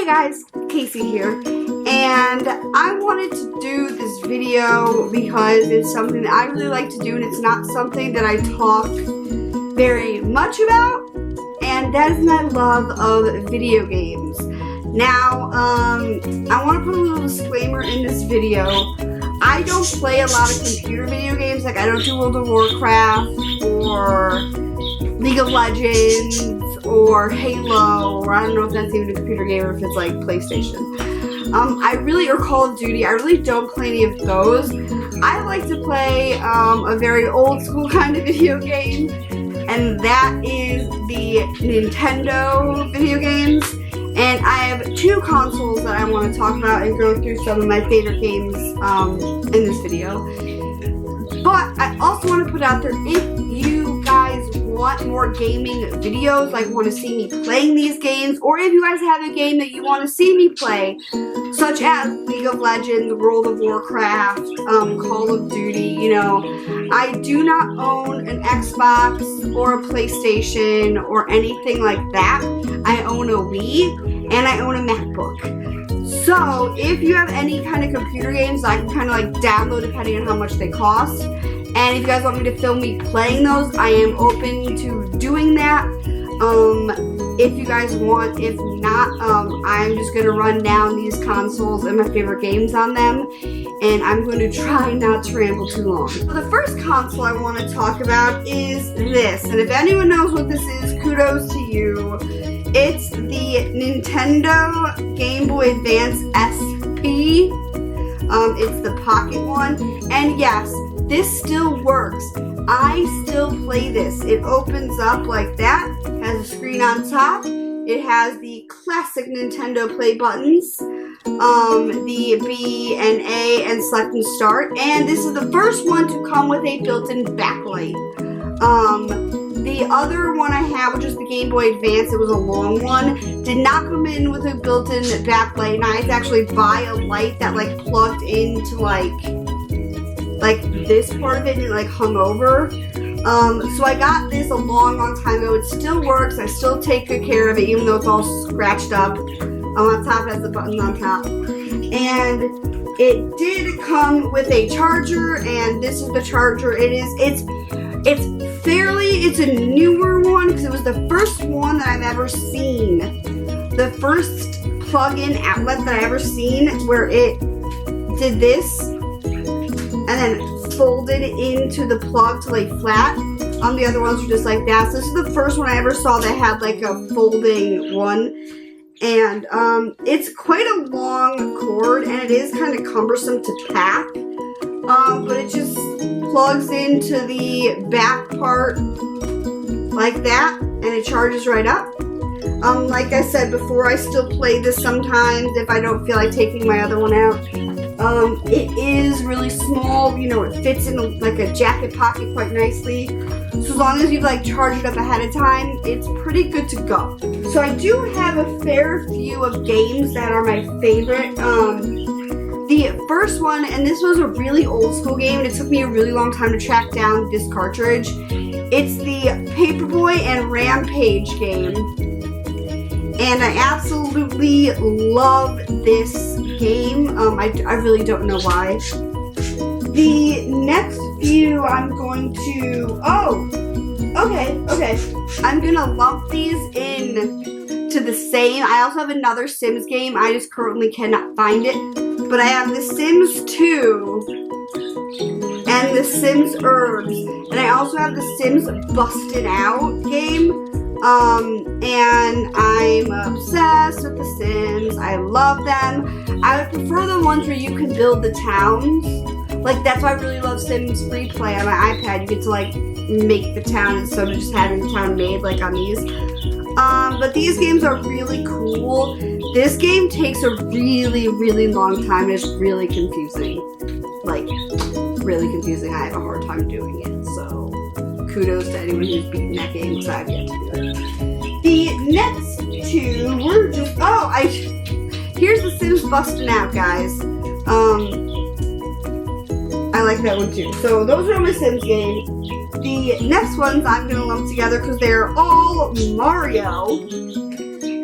Hey guys, Casey here, and I wanted to do this video because it's something that I really like to do, and it's not something that I talk very much about, and that is my love of video games. Now, I want to put a little disclaimer in this video. I don't play a lot of computer video games, like I don't do World of Warcraft, or League of Legends, or Halo, or I don't know if that's even a computer game or if it's like PlayStation. Or Call of Duty, I really don't play any of those. I like to play a very old school kind of video game, and that is the Nintendo video games. And I have two consoles that I want to talk about and go through some of my favorite games in this video. But I also want to put out there, if you guys want more gaming videos, like want to see me playing these games, or if you guys have a game that you want to see me play, such as League of Legends, World of Warcraft, Call of Duty, you know, I do not own an Xbox or a PlayStation or anything like that. I own a Wii and I own a MacBook. So if you have any kind of computer games, I can kind of like download depending on how much they cost. And if you guys want me to film me playing those, I am open to doing that. If you guys want, if not, I'm just going to run down these consoles and my favorite games on them. And I'm going to try not to ramble too long. So the first console I want to talk about is this. And if anyone knows what this is, kudos to you. It's the Nintendo Game Boy Advance SP. It's the pocket one. And yes, this still works. I still play this. It opens up like that, has a screen on top. It has the classic Nintendo play buttons, the B and A and select and start. And this is the first one to come with a built-in backlight. The other one I have, which is the Game Boy Advance, it was a long one, did not come in with a built-in backlight, and I had to actually buy a light that like plugged into like this part of it and it like hung over. So I got this a long time ago. It still works. I still take good care of it, even though it's all scratched up. On top it has the buttons on top. And it did come with a charger, and this is the charger. It's a newer one because it was the first one that I've ever seen. The first plug-in outlet that I ever seen where it did this and then folded into the plug to lay flat. The other ones were just like that. So this is the first one I ever saw that had like a folding one. And it's quite a long cord, and it is kind of cumbersome to pack. But it just plugs into the back part like that, and it charges right up. Like I said before, I still play this sometimes if I don't feel like taking my other one out. It is really small, you know, it fits in like a jacket pocket quite nicely. So as long as you've like charged it up ahead of time, it's pretty good to go. So I do have a fair few of games that are my favorite. The first one, and this was a really old school game, and it took me a really long time to track down this cartridge. It's the Paperboy and Rampage game. And I absolutely love this game. I really don't know why. The next few I'm going to... Okay. I'm going to lump these in to the same. I also have another Sims game. I just currently cannot find it. But I have The Sims 2 and The Sims Herbs. And I also have The Sims Busted Out game. And I'm obsessed with The Sims. I love them. I would prefer the ones where you can build the towns. Like, that's why I really love Sims Free Play on my iPad. You get to, like, make the town instead of just having the town made, like, on these. But these games are really cool. This game takes a really, really long time. It's really confusing. Like, really confusing. I have a hard time doing it, so kudos to anyone who's beaten that game, because I've yet to do it. The next two were just... here's The Sims Bustin' Out, guys. I like that one too. So those are my Sims games. The next ones I'm going to lump together because they're all Mario.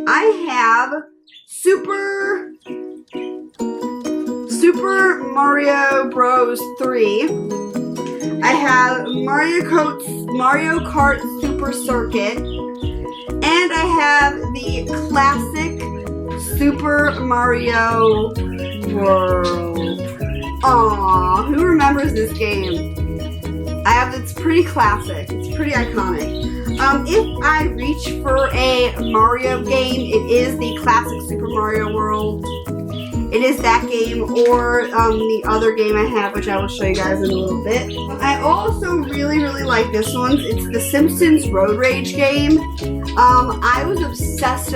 I have Super Mario Bros. 3. I have Mario Kart Super Circuit. And I have the classic Super Mario World. Aww, who remembers this game? It's pretty classic. It's pretty iconic. If I reach for a Mario game, it is the classic Super Mario World. It is that game, or the other game I have, which I will show you guys in a little bit. I also really like this one. It's the Simpsons Road Rage game. I was obsessed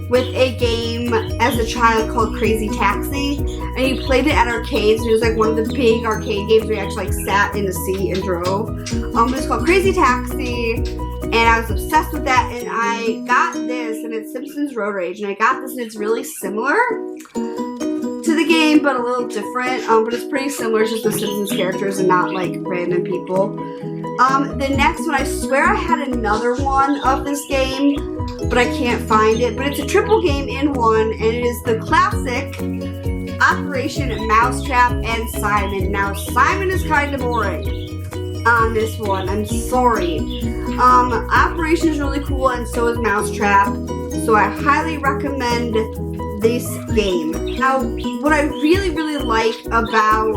with a game as a child called Crazy Taxi, and you played it at arcades, and it was like one of the big arcade games where you actually like sat in the seat and drove. It's called Crazy Taxi, and I was obsessed with that, and I got this, and it's Simpsons Road Rage, and I got this, and it's really similar to the game, but a little different, but it's pretty similar. It's just the Simpsons characters and not like random people. The next one, I swear I had another one of this game, but I can't find it. But it's a triple game in one, and it is the classic Operation Mousetrap and Simon. Now, Simon is kind of boring on this one. I'm sorry. Operation is really cool, and so is Mousetrap. So I highly recommend this game. Now, what I really like about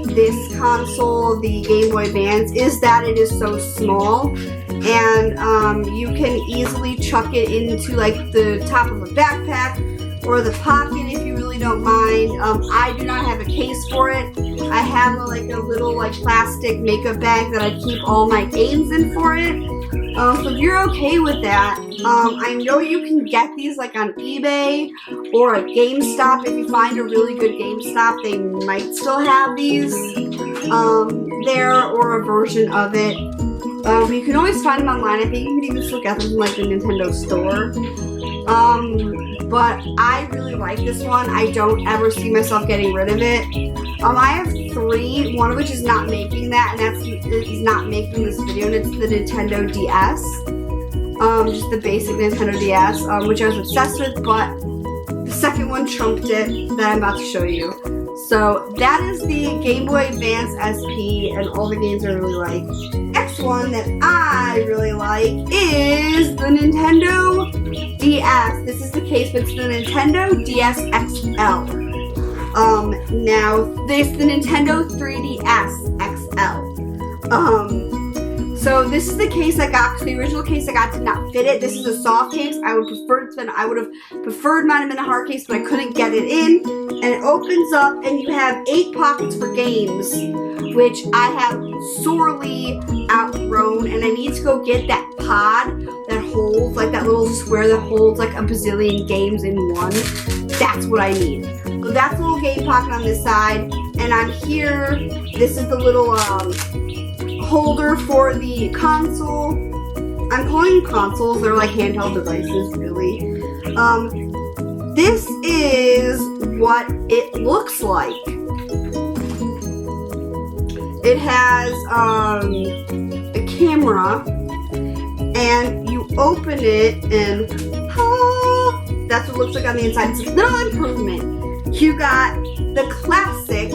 this console, the Game Boy Advance, is that it is so small, and you can easily chuck it into like the top of a backpack or the pocket if you really don't mind. I do not have a case for it. I have a little plastic makeup bag that I keep all my games in for it. So if you're okay with that, I know you can get these like on eBay or at GameStop. If you find a really good GameStop, they might still have these there, or a version of it. You can always find them online. I think you can even still get them from like the Nintendo store. But I really like this one. I don't ever see myself getting rid of it. I have 3, one of which is not making that, and is not making this video, and it's the Nintendo DS. Just the basic Nintendo DS, which I was obsessed with, but the second one trumped it that I'm about to show you. So that is the Game Boy Advance SP, and all the games I really like. Next one that I really like is the Nintendo DS. This is the case, but it's the Nintendo DS XL. Now this the Nintendo 3DS XL. So this is the case I got, because the original case I got did not fit it. This is a soft case. I would have preferred mine have been a hard case, but I couldn't get it in. And it opens up, and you have 8 pockets for games, which I have sorely outgrown, and I need to go get that pod that holds, like that little square that holds like a bazillion games in one. That's what I need. So that's a little game pocket on this side, and on here, this is the little holder for the console. I'm calling them consoles, they're like handheld devices, really. This is what it looks like. It has a camera, and you open it, and that's what it looks like on the inside. It's a little improvement. You got the classic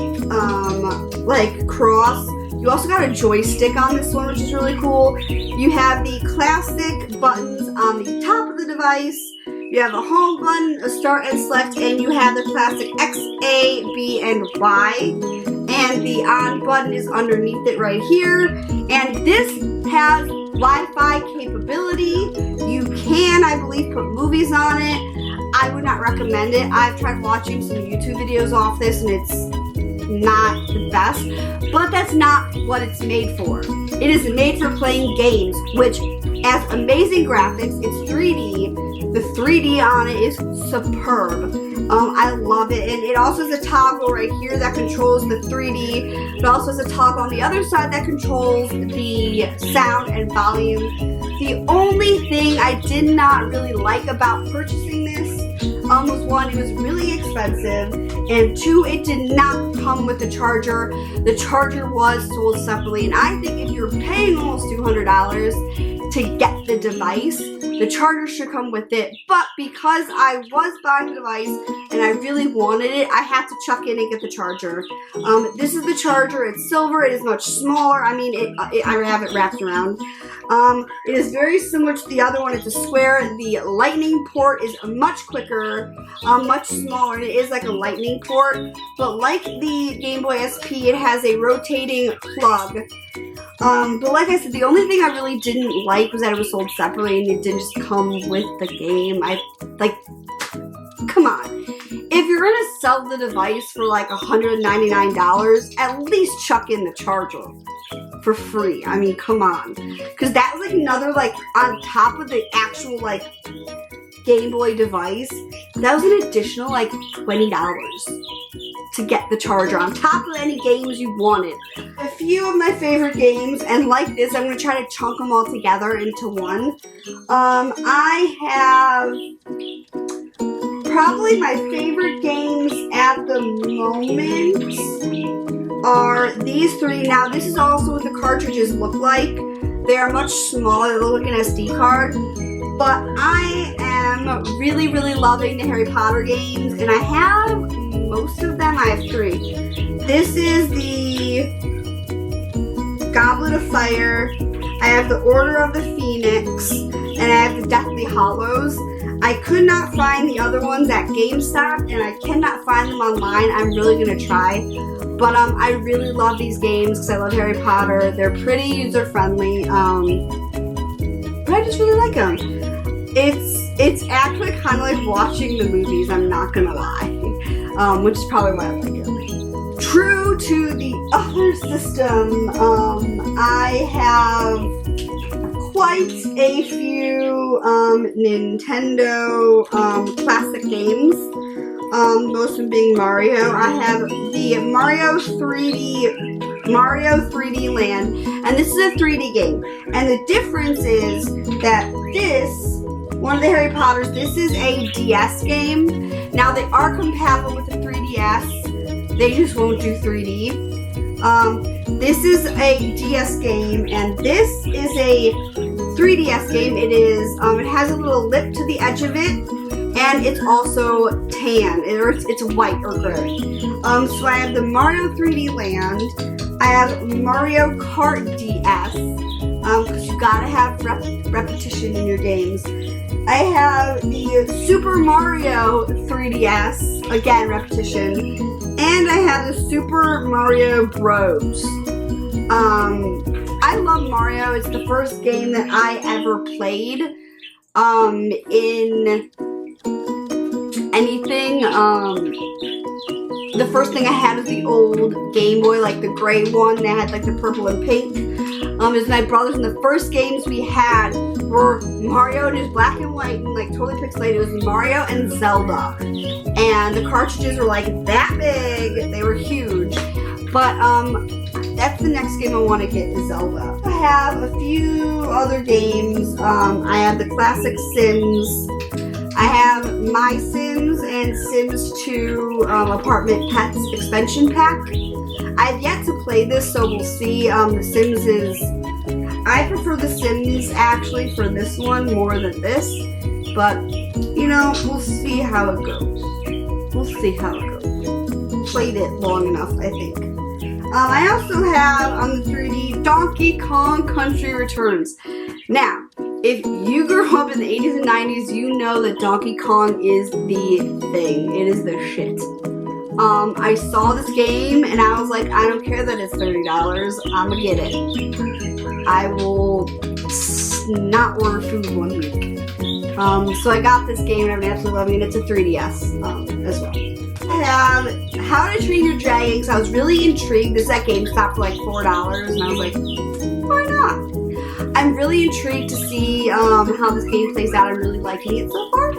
cross. You also got a joystick on this one, which is really cool. You have the classic buttons on the top of the device. You have a home button, a start and select, and you have the classic X, A, B, and Y. And the on button is underneath it right here. And this has Wi-Fi capability. You can, I believe, put movies on it. I would not recommend it. I've tried watching some YouTube videos off this, and it's not the best, but that's not what it's made for. It is made for playing games, which has amazing graphics. It's 3D. The 3D on it is superb. I love it, and it also has a toggle right here that controls the 3D. It also has a toggle on the other side that controls the sound and volume. The only thing I did not really like about purchasing this was 1, it was really expensive, and 2, it did not come with the charger. The charger was sold separately, and I think if you're paying almost $200, to get the device. The charger should come with it, but because I was buying the device and I really wanted it, I had to chuck in and get the charger. This is the charger. It's silver. It is much smaller. I mean, I have it wrapped around. It is very similar to the other one. It's a square. The lightning port is much quicker, much smaller, and it is like a lightning port. But like the Game Boy SP, it has a rotating plug. But like I said, the only thing I really didn't like was that it was sold separately and it didn't just come with the game. Come on. If you're gonna sell the device for like $199, at least chuck in the charger for free. I mean, come on. Because that was like another, like, on top of the actual, like, Game Boy device, that was an additional, like, $20 to get the charger on top of any games you wanted. A few of my favorite games, and like this, I'm going to try to chunk them all together into one. I have probably my favorite games at the moment are these three. Now, this is also what the cartridges look like. They are much smaller. They look like an SD card. But I am really, really loving the Harry Potter games, and I have most of them. I have three. This is the Goblet of Fire. I have the Order of the Phoenix, and I have the Deathly Hallows. I could not find the other ones at GameStop, and I cannot find them online. I'm really going to try. But I really love these games because I love Harry Potter. They're pretty user-friendly. But I just really like them. It's actually kind of like watching the movies, I'm not gonna lie. Which is probably why I like it. True to the other system, I have quite a few Nintendo classic games. Most of them being Mario. I have the Mario 3D Land, and this is a 3D game. And the difference is that one of the Harry Potters, this is a DS game. Now they are compatible with the 3DS. They just won't do 3D. This is a DS game, and this is a 3DS game. It is. It has a little lip to the edge of it, and it's also tan, or it's white or gray. So I have the Mario 3D Land. I have Mario Kart DS, because you gotta have repetition in your games. I have the Super Mario 3DS, again, repetition, and I have the Super Mario Bros. I love Mario. It's the first game that I ever played in anything. The first thing I had was the old Game Boy, like the gray one that had like the purple and pink. It was my brother's, and the first games we had were Mario, and it was black and white and like totally pixelated. It was Mario and Zelda, and the cartridges were like that big. They were huge. But that's the next game I want to get is Zelda. I have a few other games. I have the classic Sims. I have My Sims and Sims 2 Apartment Pets expansion pack. I've yet to play this, so we'll see. The Sims is... I prefer the Sims, actually, for this one more than this. But, you know, we'll see how it goes. We'll see how it goes. Played it long enough, I think. I also have, on the 3D, Donkey Kong Country Returns. Now, if you grew up in the 80s and 90s, you know that Donkey Kong is the thing. It is the shit. I saw this game and I was like, I don't care that it's $30. I'm gonna get it. I will not order food 1 week. So I got this game and I'm absolutely loving it. It's a 3DS as well. I have How to Train Your Dragon because I was really intrigued. This is at GameStop for like $4 and I was like, why not? I'm really intrigued to see how this game plays out. I'm really liking it so far.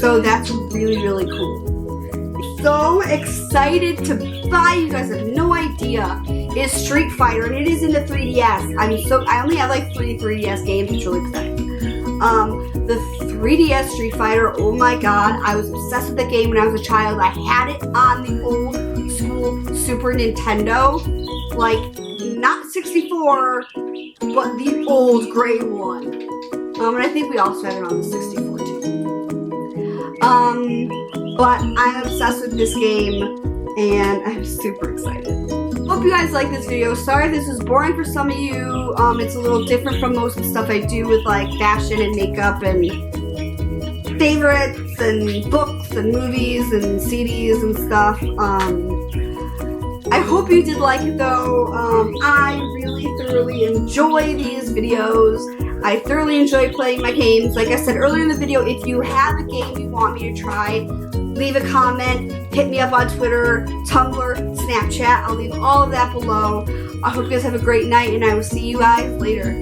So that's really, really cool. So excited to buy. You guys have no idea. It's Street Fighter and it is in the 3DS. I only have like 3 3DS games. It's really exciting. The 3DS Street Fighter, oh my god, I was obsessed with the game when I was a child. I had it on the old school Super Nintendo, like not 64, but the old gray one. And I think we also have it on the 64 too. But I'm obsessed with this game, and I'm super excited. Hope you guys like this video. Sorry if this is boring for some of you. It's a little different from most of the stuff I do with like fashion and makeup and favorites and books and movies and CDs and stuff. I hope you did like it though. I really thoroughly enjoy these videos. I thoroughly enjoy playing my games. Like I said earlier in the video, if you have a game you want me to try, leave a comment, hit me up on Twitter, Tumblr, Snapchat. I'll leave all of that below. I hope you guys have a great night, and I will see you guys later.